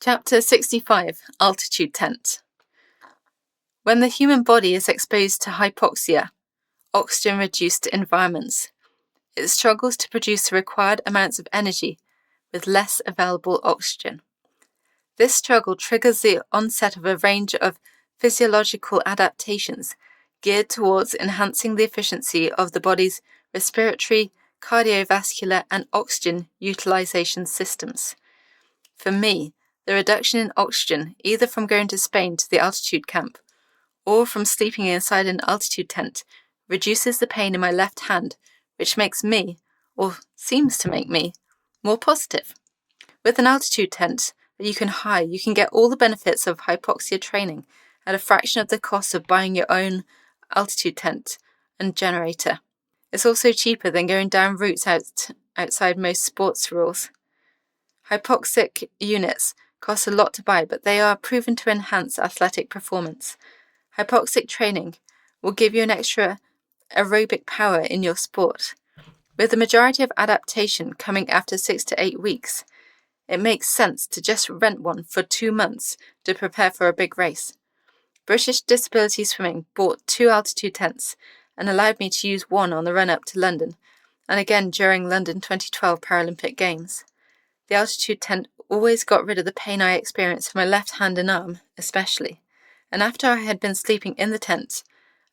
Chapter 65 Altitude Tent. When the human body is exposed to hypoxia, oxygen-reduced environments, it struggles to produce the required amounts of energy with less available oxygen. This struggle triggers the onset of a range of physiological adaptations geared towards enhancing the efficiency of the body's respiratory, cardiovascular, and oxygen utilization systems. For me, the reduction in oxygen, either from going to Spain to the altitude camp or from sleeping inside an altitude tent, reduces the pain in my left hand, which makes me, or seems to make me, more positive. With an altitude tent that you can hire, you can get all the benefits of hypoxia training at a fraction of the cost of buying your own altitude tent and generator. It's also cheaper than going down routes outside most sports rules. Hypoxic units cost a lot to buy, but they are proven to enhance athletic performance. Hypoxic training will give you an extra aerobic power in your sport. With the majority of adaptation coming after 6 to 8 weeks, it makes sense to just rent one for 2 months to prepare for a big race. British Disability Swimming bought 2 altitude tents and allowed me to use one on the run-up to London, and again during London 2012 Paralympic Games. The altitude tent always got rid of the pain I experienced in my left hand and arm, especially, and after I had been sleeping in the tent,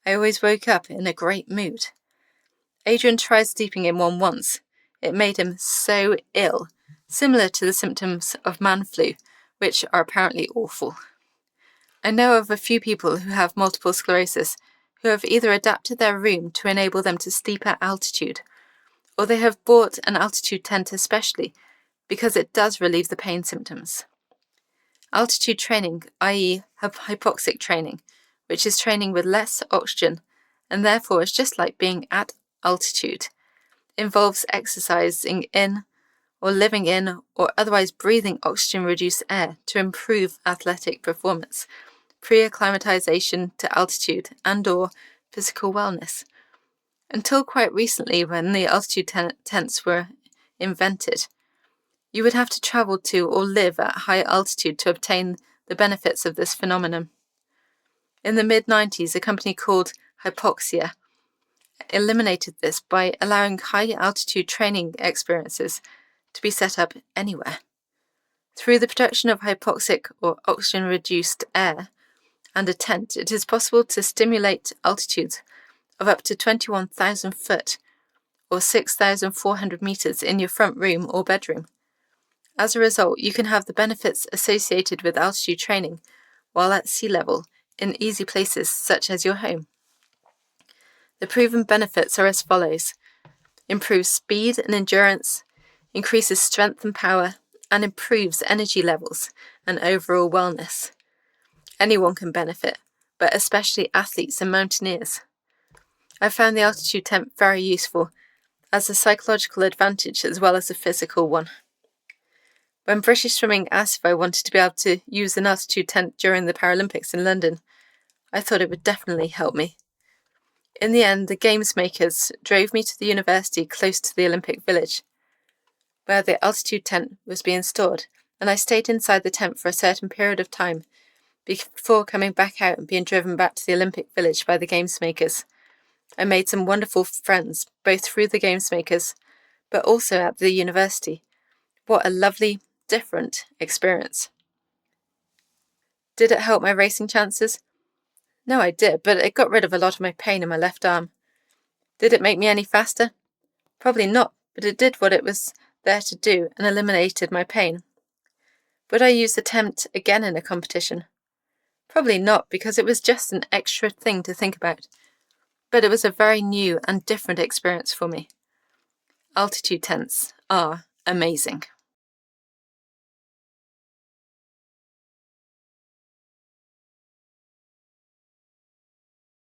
I always woke up in a great mood. Adrian tried sleeping in one once. It made him so ill, similar to the symptoms of man flu, which are apparently awful. I know of a few people who have multiple sclerosis who have either adapted their room to enable them to sleep at altitude, or they have bought an altitude tent especially because it does relieve the pain symptoms. Altitude training, i.e. hypoxic training, which is training with less oxygen and therefore is just like being at altitude, involves exercising in or living in or otherwise breathing oxygen-reduced air to improve athletic performance, pre-acclimatization to altitude and/or physical wellness. Until quite recently, when the altitude tents were invented, you would have to travel to or live at high altitude to obtain the benefits of this phenomenon. In the mid-90s, a company called Hypoxia eliminated this by allowing high-altitude training experiences to be set up anywhere. Through the production of hypoxic or oxygen-reduced air and a tent, it is possible to stimulate altitudes of up to 21,000 foot or 6,400 meters in your front room or bedroom. As a result, you can have the benefits associated with altitude training while at sea level in easy places such as your home. The proven benefits are as follows: improves speed and endurance, increases strength and power, and improves energy levels and overall wellness. Anyone can benefit, but especially athletes and mountaineers. I found the altitude tent very useful as a psychological advantage as well as a physical one. When British Swimming asked if I wanted to be able to use an altitude tent during the Paralympics in London, I thought it would definitely help me. In the end, the Games makers drove me to the university close to the Olympic Village, where the altitude tent was being stored, and I stayed inside the tent for a certain period of time before coming back out and being driven back to the Olympic Village by the Games makers. I made some wonderful friends, both through the Games makers, but also at the university. What a lovely, different experience. Did it help my racing chances? No, I did, but it got rid of a lot of my pain in my left arm. Did it make me any faster? Probably not, but it did what it was there to do and eliminated my pain. Would I use the tent again in a competition? Probably not, because it was just an extra thing to think about. But it was a very new and different experience for me. Altitude tents are amazing.